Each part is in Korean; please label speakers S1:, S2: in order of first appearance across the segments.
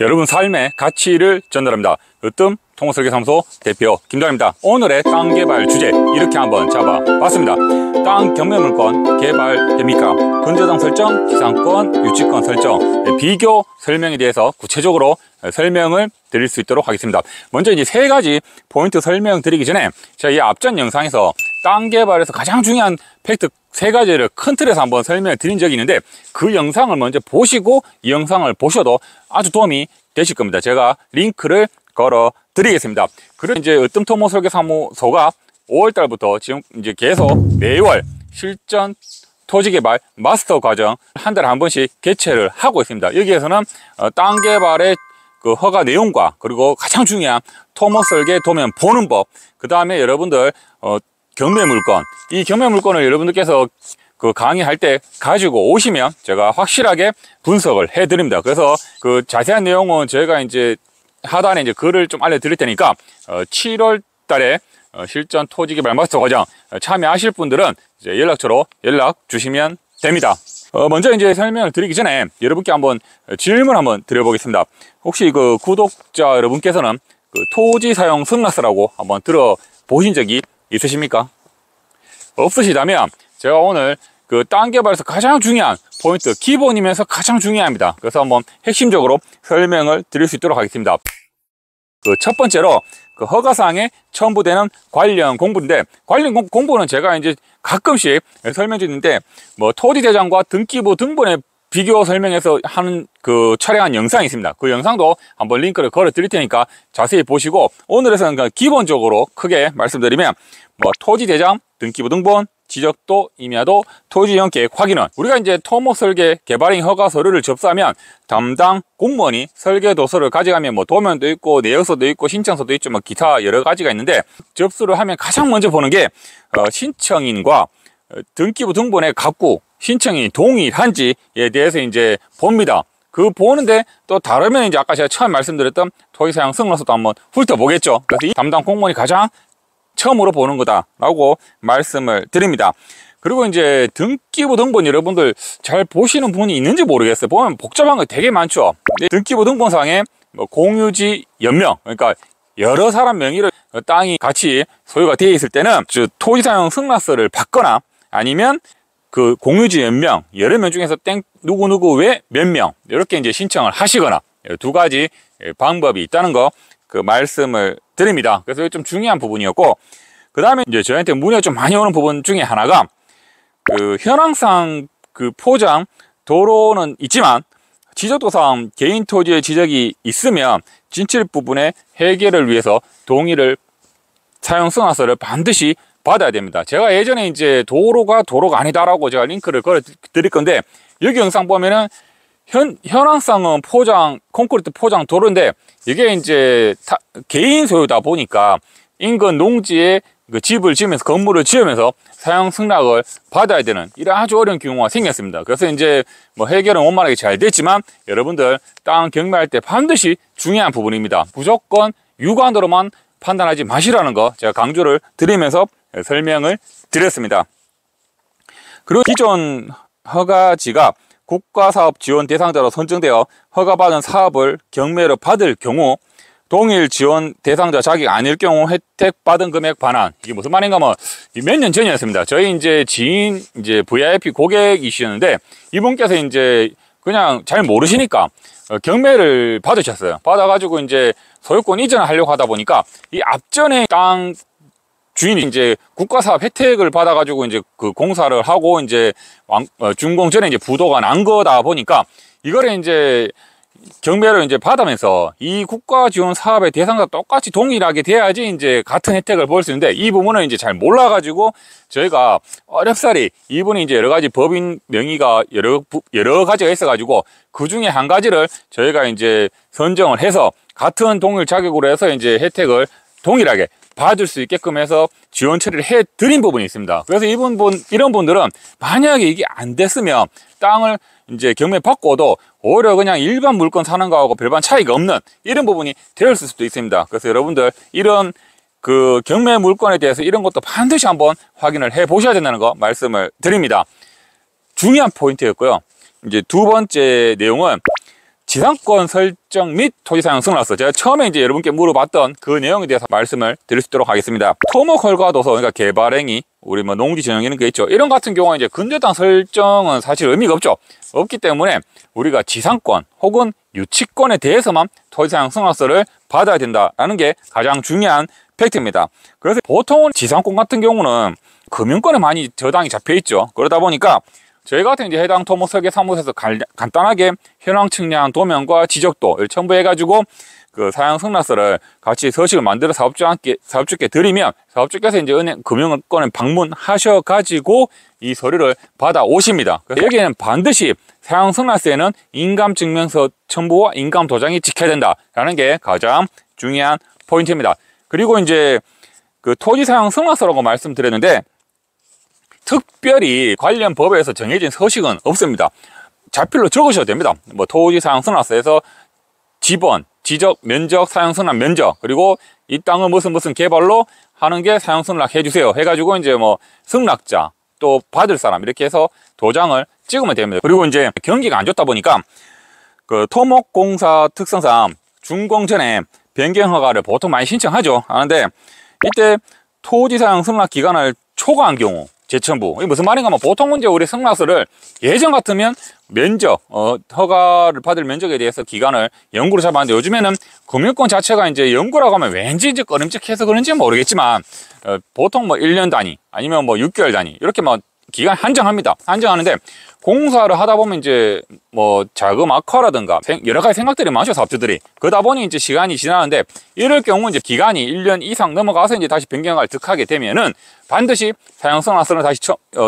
S1: 여러분 삶의 가치를 전달합니다. 으뜸 토목설계사무소 대표 김도환입니다. 오늘의 땅 개발 주제 이렇게 한번 잡아봤습니다. 땅 경매물건 개발됩니까? 근저당 설정, 기상권, 유치권 설정, 비교 설명에 대해서 구체적으로 설명을 드릴 수 있도록 하겠습니다. 먼저 이제 세 가지 포인트 설명드리기 전에 제가 이 앞전 영상에서 땅 개발에서 가장 중요한 팩트 세 가지를 큰 틀에서 한번 설명을 드린 적이 있는데, 그 영상을 먼저 보시고 이 영상을 보셔도 아주 도움이 되실 겁니다. 제가 링크를 걸어 드리겠습니다. 그리고 이제 으뜸 토목설계사무소가 5월달부터 지금 이제 계속 매월 실전 토지개발 마스터 과정 한 달에 한 번씩 개최를 하고 있습니다. 여기에서는 땅 개발의 그 허가 내용과 그리고 가장 중요한 토목설계 도면 보는 법, 그 다음에 여러분들 경매물건, 이 경매물건을 여러분들께서 그 강의할 때 가지고 오시면 제가 확실하게 분석을 해 드립니다. 그래서 그 자세한 내용은 저희가 이제 하단에 이제 글을 좀 알려드릴 테니까 7월 달에 실전 토지개발 마스터 과정 참여하실 분들은 이제 연락처로 연락 주시면 됩니다. 먼저 이제 설명을 드리기 전에 여러분께 한번 질문 한번 드려보겠습니다. 혹시 그 구독자 여러분께서는 그 토지 사용 승낙서라고 한번 들어보신 적이 있으십니까? 없으시다면 제가 오늘 그 땅 개발에서 가장 중요한 포인트, 기본이면서 가장 중요합니다. 그래서 한번 핵심적으로 설명을 드릴 수 있도록 하겠습니다. 그 첫 번째로 그 허가사항에 첨부되는 관련 공부인데, 관련 공부는 제가 이제 가끔씩 설명드리는데, 뭐 토지대장과 등기부 등본의 비교 설명해서 하는 그 촬영한 영상이 있습니다. 그 영상도 한번 링크를 걸어 드릴 테니까 자세히 보시고, 오늘에서는 그 기본적으로 크게 말씀드리면 뭐 토지대장, 등기부 등본, 지적도, 임야도, 토지이용 계획 확인은, 우리가 이제 토목설계 개발행 허가 서류를 접수하면 담당 공무원이 설계 도서를 가져가면 뭐 도면도 있고 내역서도 있고 신청서도 있죠, 뭐 기타 여러 가지가 있는데, 접수를 하면 가장 먼저 보는 게 신청인과 등기부 등본의 각구, 신청인이 동일한지에 대해서 이제 봅니다. 그 보는데 또 다르면 이제 아까 제가 처음 말씀드렸던 토지사용 승낙서도 한번 훑어보겠죠. 그래서 이 담당 공무원이 가장 처음으로 보는 거다라고 말씀을 드립니다. 그리고 이제 등기부 등본 여러분들 잘 보시는 분이 있는지 모르겠어요. 보면 복잡한 거 되게 많죠. 등기부 등본상에 뭐 공유지 연명, 그러니까 여러 사람 명의로 땅이 같이 소유가 되어 있을 때는 토지사용 승낙서를 받거나, 아니면 그 공유지 연명 여러 명 중에서 땡 누구누구 외 몇 명 이렇게 이제 신청을 하시거나, 두 가지 방법이 있다는 거 그 말씀을 드립니다. 그래서 이게 좀 중요한 부분이었고, 그 다음에 이제 저희한테 문의가 좀 많이 오는 부분 중에 하나가 그 현황상 그 포장 도로는 있지만 지적도상 개인 토지의 지적이 있으면 진칠 부분의 해결을 위해서 동의를 사용 승낙서를 반드시 받아야 됩니다. 제가 예전에 이제 도로가 아니다라고 제가 링크를 걸어 드릴 건데, 여기 영상 보면은 현황상은 포장, 콘크리트 포장 도로인데, 이게 이제 개인 소유다 보니까 인근 농지에 그 집을 지으면서, 건물을 지으면서 사용 승낙을 받아야 되는 이런 아주 어려운 경우가 생겼습니다. 그래서 이제 뭐 해결은 원만하게 잘 됐지만, 여러분들 땅 경매할 때 반드시 중요한 부분입니다. 무조건 육안으로만 판단하지 마시라는 거 제가 강조를 드리면서 설명을 드렸습니다. 그리고 기존 허가지가 국가사업 지원 대상자로 선정되어 허가받은 사업을 경매로 받을 경우, 동일 지원 대상자 자격 아닐 경우 혜택 받은 금액 반환. 이게 무슨 말인가 하면 몇 년 전이었습니다. 저희 이제 지인 이제 VIP 고객이시는데, 이분께서 이제 그냥 잘 모르시니까 경매를 받으셨어요. 받아가지고 이제 소유권 이전을 하려고 하다 보니까 이 앞전에 땅 주인이 이제 국가사업 혜택을 받아가지고 이제 그 공사를 하고 이제 준공 전에 이제 부도가 난 거다 보니까, 이거를 이제 경매를 이제 받으면서 이 국가 지원 사업의 대상과 똑같이 동일하게 돼야지 이제 같은 혜택을 볼 수 있는데, 이 부분은 이제 잘 몰라가지고 저희가 어렵사리, 이분이 이제 여러 가지 법인 명의가 여러 가지가 있어가지고 그 중에 한 가지를 저희가 이제 선정을 해서 같은 동일 자격으로 해서 이제 혜택을 동일하게 받을 수 있게끔 해서 지원 처리를 해 드린 부분이 있습니다. 그래서 이런 분들은 만약에 이게 안 됐으면 땅을 이제 경매 받고도 오히려 그냥 일반 물건 사는 거하고 별반 차이가 없는 이런 부분이 되었을 수도 있습니다. 그래서 여러분들 이런 그 경매 물건에 대해서 이런 것도 반드시 한번 확인을 해 보셔야 된다는 거 말씀을 드립니다. 중요한 포인트였고요. 이제 두 번째 내용은 지상권 설정 및 토지 사용 승낙서, 제가 처음에 이제 여러분께 물어봤던 그 내용에 대해서 말씀을 드릴 수 있도록 하겠습니다. 토목 허가 도서, 그러니까 개발행위, 우리 뭐 농지 전용 이런 게 있죠. 이런 같은 경우는 이제 근저당 설정은 사실 의미가 없죠. 없기 때문에 우리가 지상권 혹은 유치권에 대해서만 토지 사용 승낙서를 받아야 된다라는 게 가장 중요한 팩트입니다. 그래서 보통은 지상권 같은 경우는 금융권에 많이 저당이 잡혀 있죠. 그러다 보니까 저희 같은 이제 해당 토목 설계 사무소에서 간단하게 현황 측량 도면과 지적도를 첨부해가지고 그 사용 승낙서를 같이 서식을 만들어 사업주께 드리면 사업주께서 이제 은행 금융권에 방문하셔가지고 이 서류를 받아 오십니다. 그래서 여기에는 반드시 사용 승낙서에는 인감증명서 첨부와 인감 도장이 지켜야 된다라는 게 가장 중요한 포인트입니다. 그리고 이제 그 토지 사용 승낙서라고 말씀드렸는데 특별히 관련 법에서 정해진 서식은 없습니다. 자필로 적으셔도 됩니다. 뭐 토지 사용 승낙서에서 지번, 지적, 면적, 사용 승낙 면적, 그리고 이 땅을 무슨 개발로 하는 게 사용 승낙 해주세요 해가지고 이제 뭐 승낙자 또 받을 사람 이렇게 해서 도장을 찍으면 됩니다. 그리고 이제 경기가 안 좋다 보니까 그 토목공사 특성상 준공 전에 변경 허가를 보통 많이 신청하죠. 하는데 이때 토지 사용 승낙 기간을 초과한 경우 재첨부. 이게 무슨 말인가 하면 보통은 이제 우리 승낙서를 예전 같으면 면적, 허가를 받을 면적에 대해서 기간을 연구로 잡았는데 요즘에는 금융권 자체가 이제 연구라고 하면 왠지 이제 꺼림칙해서 그런지 모르겠지만 보통 뭐 1년 단위 아니면 뭐 6개월 단위 이렇게 뭐 기간 한정합니다. 한정하는데 공사를 하다 보면 이제 뭐 자금 악화라든가 여러 가지 생각들이 많죠, 사업주들이. 그러다 보니 이제 시간이 지나는데 이럴 경우 이제 기간이 1년 이상 넘어가서 이제 다시 변경을 득하게 되면은 반드시 사용 승낙서를 다시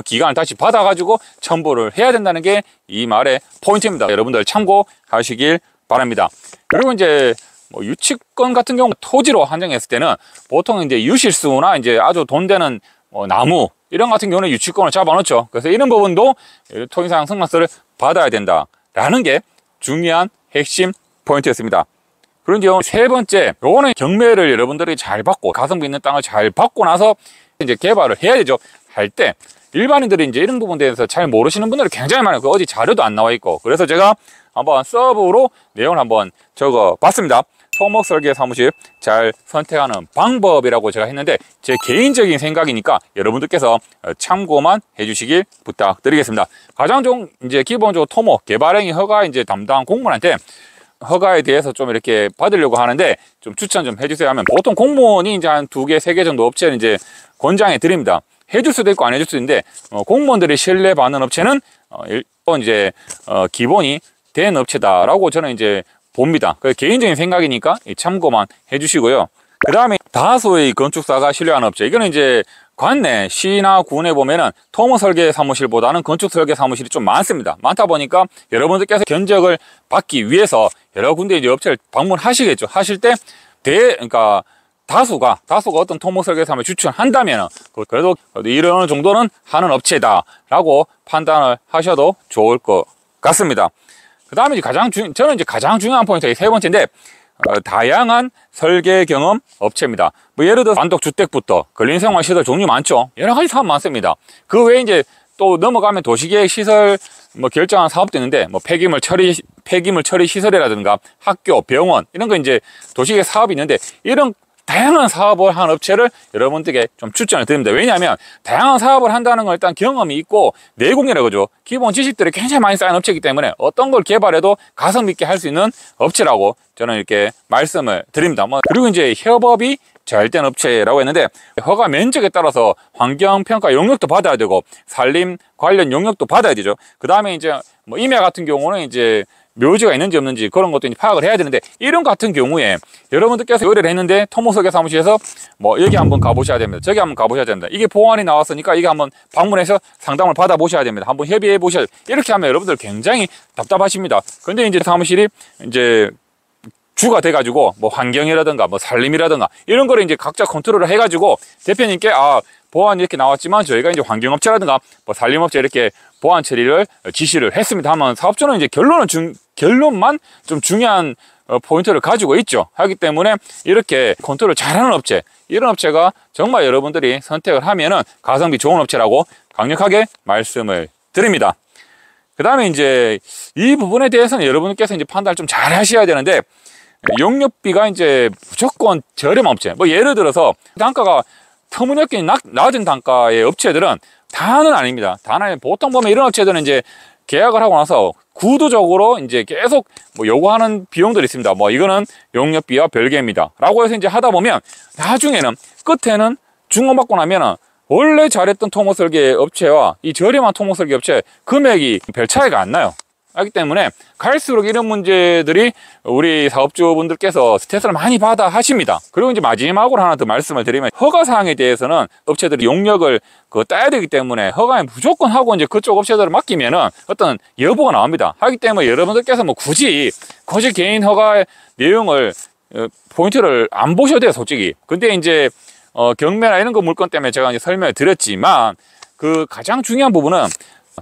S1: 기간을 다시 받아가지고 첨부를 해야 된다는 게 이 말의 포인트입니다. 여러분들 참고하시길 바랍니다. 그리고 이제 뭐 유치권 같은 경우 토지로 한정했을 때는 보통 이제 유실수나 이제 아주 돈 되는 나무 이런 같은 경우는 유치권을 잡아놓죠. 그래서 이런 부분도 토지 사용 승낙서를 받아야 된다라는 게 중요한 핵심 포인트였습니다. 그리고 세 번째, 요거는 경매를 여러분들이 잘 받고 가성비 있는 땅을 잘 받고 나서 이제 개발을 해야 되죠. 할 때 일반인들이 이제 이런 부분에 대해서 잘 모르시는 분들이 굉장히 많아요. 어디 자료도 안 나와 있고. 그래서 제가 한번 서브로 내용을 한번 적어 봤습니다. 토목 설계 사무실 잘 선택하는 방법이라고 제가 했는데 제 개인적인 생각이니까 여러분들께서 참고만 해주시길 부탁드리겠습니다. 가장 좀 이제 기본적으로 토목 개발행위 허가 이제 담당 공무원한테 허가에 대해서 좀 이렇게 받으려고 하는데 좀 추천 좀 해주세요 하면 보통 공무원이 이제 한 2개, 3개 정도 업체를 이제 권장해 드립니다. 해줄 수도 있고 안 해줄 수도 있는데 공무원들이 신뢰받는 업체는 이제 기본이 된 업체다라고 저는 이제 봅니다. 그 개인적인 생각이니까 참고만 해주시고요. 그 다음에 다수의 건축사가 신뢰하는 업체, 이거는 이제 관내 시나 군에 보면은 토목 설계 사무실보다는 건축 설계 사무실이 좀 많습니다. 많다 보니까 여러분들께서 견적을 받기 위해서 여러 군데 이제 업체를 방문하시겠죠. 하실 때 그러니까 다수가 어떤 토목 설계 사무실 추천한다면은 그래도 이런 정도는 하는 업체다라고 판단을 하셔도 좋을 것 같습니다. 그 다음에 이제 저는 이제 가장 중요한 포인트가 세 번째인데, 다양한 설계 경험 업체입니다. 뭐 예를 들어서 단독주택부터 근린생활시설 종류 많죠. 여러 가지 사업 많습니다. 그 외에 이제 또 넘어가면 도시계획 시설 뭐 결정한 사업도 있는데, 뭐 폐기물 처리 시설이라든가 학교, 병원 이런 거 이제 도시계획 사업이 있는데 이런 다양한 사업을 한 업체를 여러분들께 좀 추천을 드립니다. 왜냐하면 다양한 사업을 한다는 건 일단 경험이 있고 내공이라고 그러죠. 기본 지식들이 굉장히 많이 쌓인 업체이기 때문에 어떤 걸 개발해도 가성비 있게 할 수 있는 업체라고 저는 이렇게 말씀을 드립니다. 그리고 이제 협업이 잘 된 업체라고 했는데 허가 면적에 따라서 환경평가 용역도 받아야 되고 산림 관련 용역도 받아야 되죠. 그 다음에 이제 뭐 임야 같은 경우는 이제 묘지가 있는지 없는지 그런 것도 이제 파악을 해야 되는데, 이런 같은 경우에 여러분들께서 의뢰를 했는데 토목설계 사무실에서 뭐 여기 한번 가보셔야 됩니다. 저기 한번 가보셔야 됩니다. 이게 보안이 나왔으니까 이게 한번 방문해서 상담을 받아보셔야 됩니다. 한번 협의해 보셔야 됩니다. 이렇게 하면 여러분들 굉장히 답답하십니다. 근데 이제 사무실이 이제 주가 돼가지고 뭐 환경이라든가 뭐 산림이라든가 이런 거를 이제 각자 컨트롤을 해가지고 대표님께 보안이 이렇게 나왔지만 저희가 이제 환경업체라든가 뭐 산림업체 이렇게 보안 처리를 지시를 했습니다 하면 사업주는 이제 결론만 좀 중요한 포인트를 가지고 있죠. 하기 때문에 이렇게 컨트롤 잘하는 업체, 이런 업체가 정말 여러분들이 선택을 하면은 가성비 좋은 업체라고 강력하게 말씀을 드립니다. 그 그 다음에 이제 이 부분에 대해서는 여러분께서 이제 판단을 좀 잘 하셔야 되는데, 용역비가 이제 무조건 저렴한 업체, 뭐 예를 들어서 단가가 터무니없게 낮은 단가의 업체들은 다는 아닙니다. 다는 아니면 보통 보면 이런 업체들은 이제 계약을 하고 나서 구두적으로 이제 계속 뭐 요구하는 비용들이 있습니다. 뭐 이거는 용역비와 별개입니다 라고 해서 이제 하다 보면 나중에는 끝에는 중공받고 나면은 원래 잘했던 토목설계 업체와 이 저렴한 토목설계 업체 금액이 별 차이가 안 나요. 하기 때문에 갈수록 이런 문제들이 우리 사업주분들께서 스트레스를 많이 받아 하십니다. 그리고 이제 마지막으로 하나 더 말씀을 드리면, 허가사항에 대해서는 업체들이 용역을 따야 되기 때문에 허가에 무조건 하고 이제 그쪽 업체들을 맡기면은 어떤 여부가 나옵니다. 하기 때문에 여러분들께서 뭐 굳이 개인 허가의 내용을 포인트를 안 보셔도 돼요, 솔직히. 근데 이제 경매나 이런 거 물건 때문에 제가 이제 설명을 드렸지만, 그 가장 중요한 부분은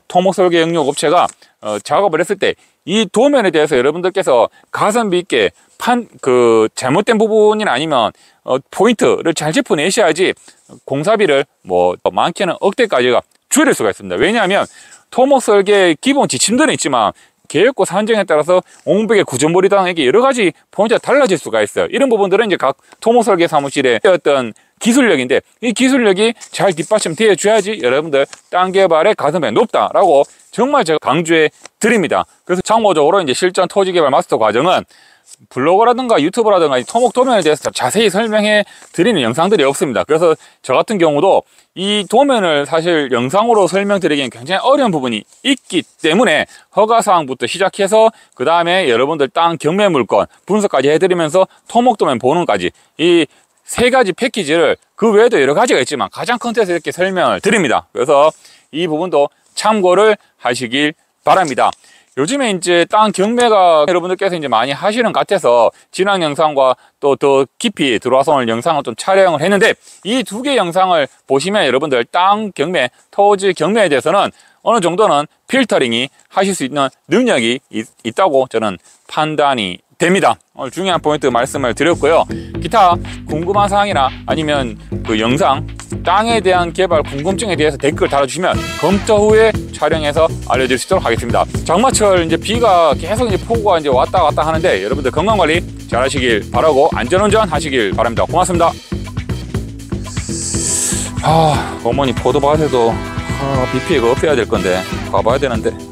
S1: 토목설계 영역 업체가 작업을 했을 때 이 도면에 대해서 여러분들께서 가성비 있게 잘못된 부분이나 아니면 포인트를 잘 짚어내셔야지 공사비를 뭐 많게는 억대까지가 줄일 수가 있습니다. 왜냐하면 토목설계 기본 지침들은 있지만 계획과 산정에 따라서 옹백의 구조물이당 여러 가지 포인트가 달라질 수가 있어요. 이런 부분들은 이제 각 토목설계 사무실의 어떤 기술력인데, 이 기술력이 잘 뒷받침되어 줘야지 여러분들 땅 개발의 가성비가 높다라고 정말 제가 강조해 드립니다. 그래서 참고적으로 이제 실전 토지 개발 마스터 과정은 블로그라든가 유튜브라든가 토목 도면에 대해서 자세히 설명해 드리는 영상들이 없습니다. 그래서 저 같은 경우도 이 도면을 사실 영상으로 설명드리기엔 굉장히 어려운 부분이 있기 때문에 허가사항부터 시작해서 그 다음에 여러분들 땅 경매 물건 분석까지 해드리면서 토목 도면 보는까지 이 세 가지 패키지를, 그 외에도 여러 가지가 있지만 가장 컨텐츠에서 이렇게 설명을 드립니다. 그래서 이 부분도 참고를 하시길 바랍니다. 요즘에 이제 땅 경매가 여러분들께서 이제 많이 하시는 것 같아서 지난 영상과 또 더 깊이 들어와서 오늘 영상을 좀 촬영을 했는데, 이 두 개 영상을 보시면 여러분들 땅 경매, 토지 경매에 대해서는 어느 정도는 필터링이 하실 수 있는 능력이 있다고 저는 판단이 됩니다. 오늘 중요한 포인트 말씀을 드렸고요. 기타 궁금한 사항이나 아니면 그 영상 땅에 대한 개발 궁금증에 대해서 댓글 달아주시면 검토 후에 촬영해서 알려드릴 수 있도록 하겠습니다. 장마철 이제 비가 계속 이제 폭우가 이제 왔다 갔다 하는데 여러분들 건강 관리 잘 하시길 바라고 안전운전 하시길 바랍니다. 고맙습니다. 어머니 포도밭에도 비 피해가 없애야 될 건데 가봐야 되는데.